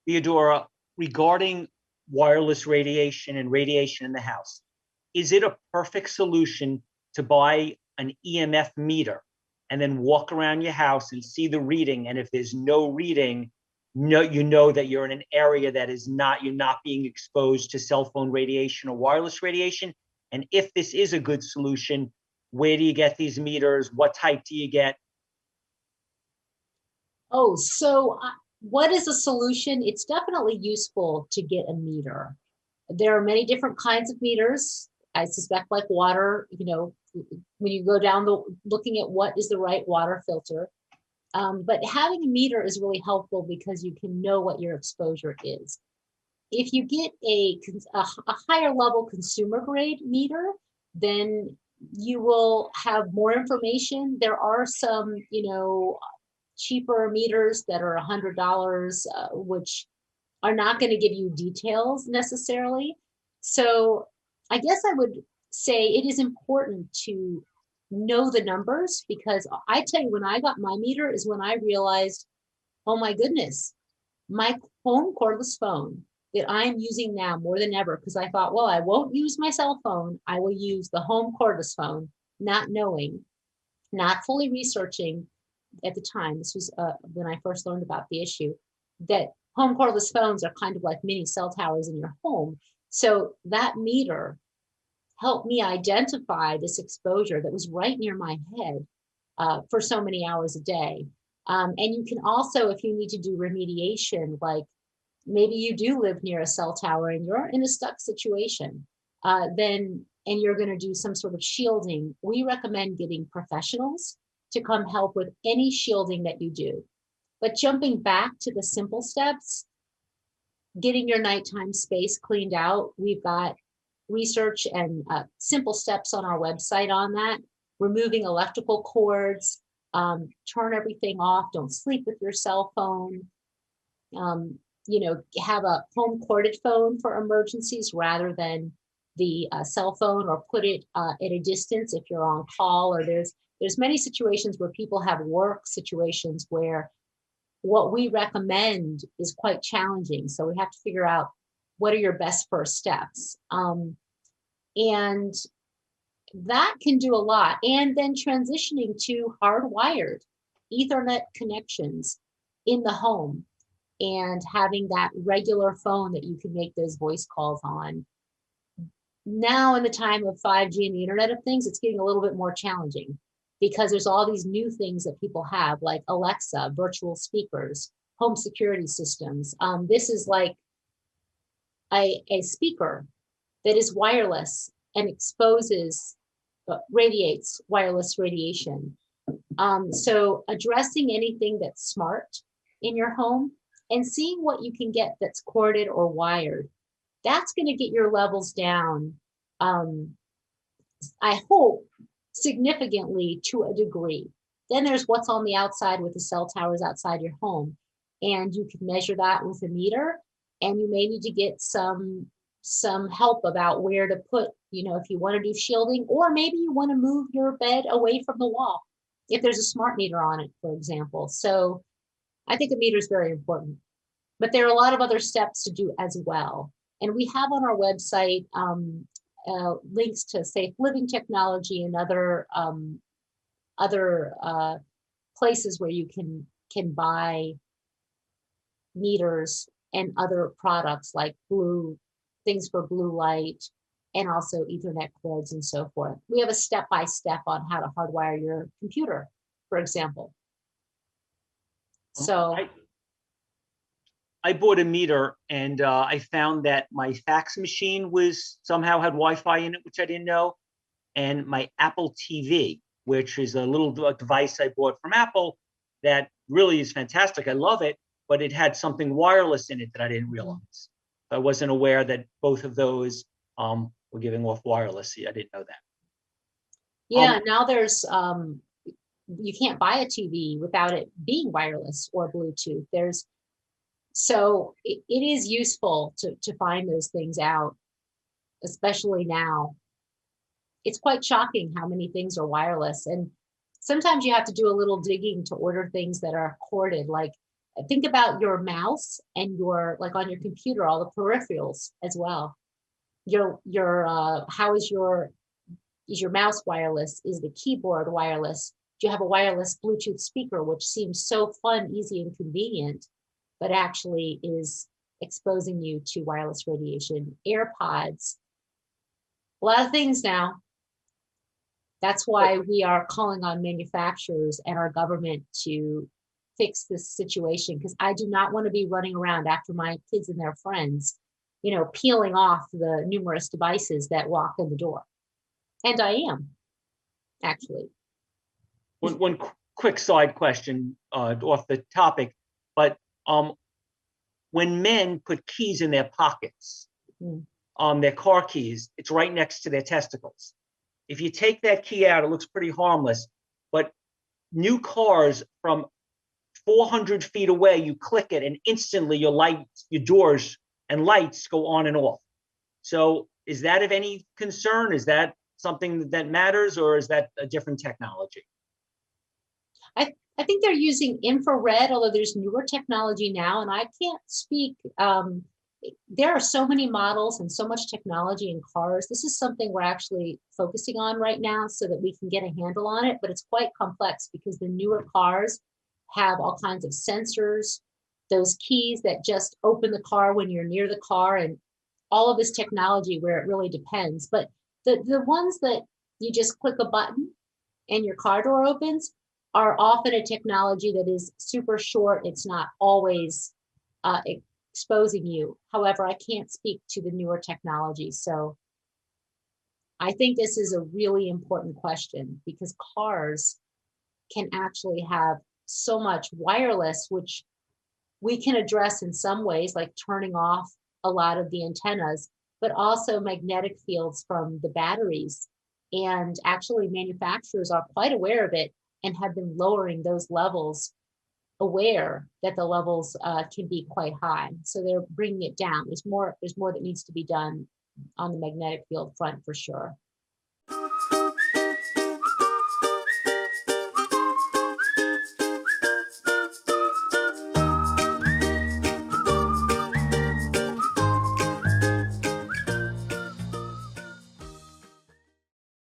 Theodora, regarding wireless radiation and radiation in the house, is it a perfect solution to buy an EMF meter and then walk around your house and see the reading? And if there's no reading, no, you know that you're in an area that is not, you're not being exposed to cell phone radiation or wireless radiation. And if this is a good solution, where do you get these meters? What type do you get? Oh, so what is a solution? It's definitely useful to get a meter. There are many different kinds of meters. I suspect like water, when you go down looking at what is the right water filter. But having a meter is really helpful because you can know what your exposure is. If you get a higher level consumer grade meter, then you will have more information. There are some, cheaper meters that are $100, which are not going to give you details necessarily. So I guess I would say it is important to know the numbers, because I tell you, when I got my meter is when I realized, oh my goodness, my home cordless phone that I'm using now more than ever, because I thought, well, I won't use my cell phone. I will use the home cordless phone, not knowing, not fully researching at the time. This was when I first learned about the issue, that home cordless phones are kind of like mini cell towers in your home. So that meter helped me identify this exposure that was right near my head for so many hours a day. And you can also, if you need to do remediation, like maybe you do live near a cell tower and you're in a stuck situation, and you're going to do some sort of shielding, we recommend getting professionals to come help with any shielding that you do. But jumping back to the simple steps, getting your nighttime space cleaned out, we've got research and simple steps on our website on that. Removing electrical cords, turn everything off, don't sleep with your cell phone, have a home corded phone for emergencies rather than the cell phone, or put it at a distance if you're on call. Or there's many situations where people have work situations where what we recommend is quite challenging. So we have to figure out what are your best first steps. And that can do a lot. And then transitioning to hardwired Ethernet connections in the home and having that regular phone that you can make those voice calls on. Now, in the time of 5G and the Internet of Things, it's getting a little bit more challenging because there's all these new things that people have, like Alexa, virtual speakers, home security systems. This is like a speaker that is wireless and radiates wireless radiation. So addressing anything that's smart in your home and seeing what you can get that's corded or wired, that's going to get your levels down, I hope, significantly to a degree. Then there's what's on the outside with the cell towers outside your home. And you can measure that with a meter, and you may need to get some help about where to put, if you want to do shielding, or maybe you want to move your bed away from the wall if there's a smart meter on it, for example. So I think a meter is very important, but there are a lot of other steps to do as well. And we have on our website links to safe living technology and other places where you can buy meters and other products like things for blue light, and also Ethernet cords and so forth. We have a step-by-step on how to hardwire your computer, for example. So I bought a meter, and I found that my fax machine somehow had Wi-Fi in it, which I didn't know. And my Apple TV, which is a little device I bought from Apple that really is fantastic. I love it, but it had something wireless in it that I didn't realize. I wasn't aware that both of those were giving off wireless. I didn't know that. Yeah, now there's, you can't buy a TV without it being wireless or Bluetooth. So it is useful to find those things out, especially now. It's quite shocking how many things are wireless. And sometimes you have to do a little digging to order things that are corded. Like think about your mouse and your, like on your computer, all the peripherals as well. How is your mouse wireless? Is the keyboard wireless? Do you have a wireless Bluetooth speaker, which seems so fun, easy, and convenient, but actually is exposing you to wireless radiation? AirPods, a lot of things now. That's why we are calling on manufacturers and our government to fix this situation, because I do not want to be running around after my kids and their friends, peeling off the numerous devices that walk in the door. And I am, actually. One quick side question off the topic, but when men put keys in their pockets, their car keys, it's right next to their testicles. If you take that key out, it looks pretty harmless, but new cars from 400 feet away, you click it and instantly your doors and lights go on and off. So is that of any concern? Is that something that matters, or is that a different technology? I think they're using infrared, although there's newer technology now, and I can't speak. There are so many models and so much technology in cars. This is something we're actually focusing on right now so that we can get a handle on it, but it's quite complex because the newer cars have all kinds of sensors, those keys that just open the car when you're near the car, and all of this technology where it really depends. But the ones that you just click a button and your car door opens are often a technology that is super short. It's not always exposing you. However, I can't speak to the newer technology. So I think this is a really important question, because cars can actually have so much wireless, which we can address in some ways, like turning off a lot of the antennas, but also magnetic fields from the batteries. And actually manufacturers are quite aware of it and have been lowering those levels, aware that the levels can be quite high. So they're bringing it down. There's more that needs to be done on the magnetic field front for sure.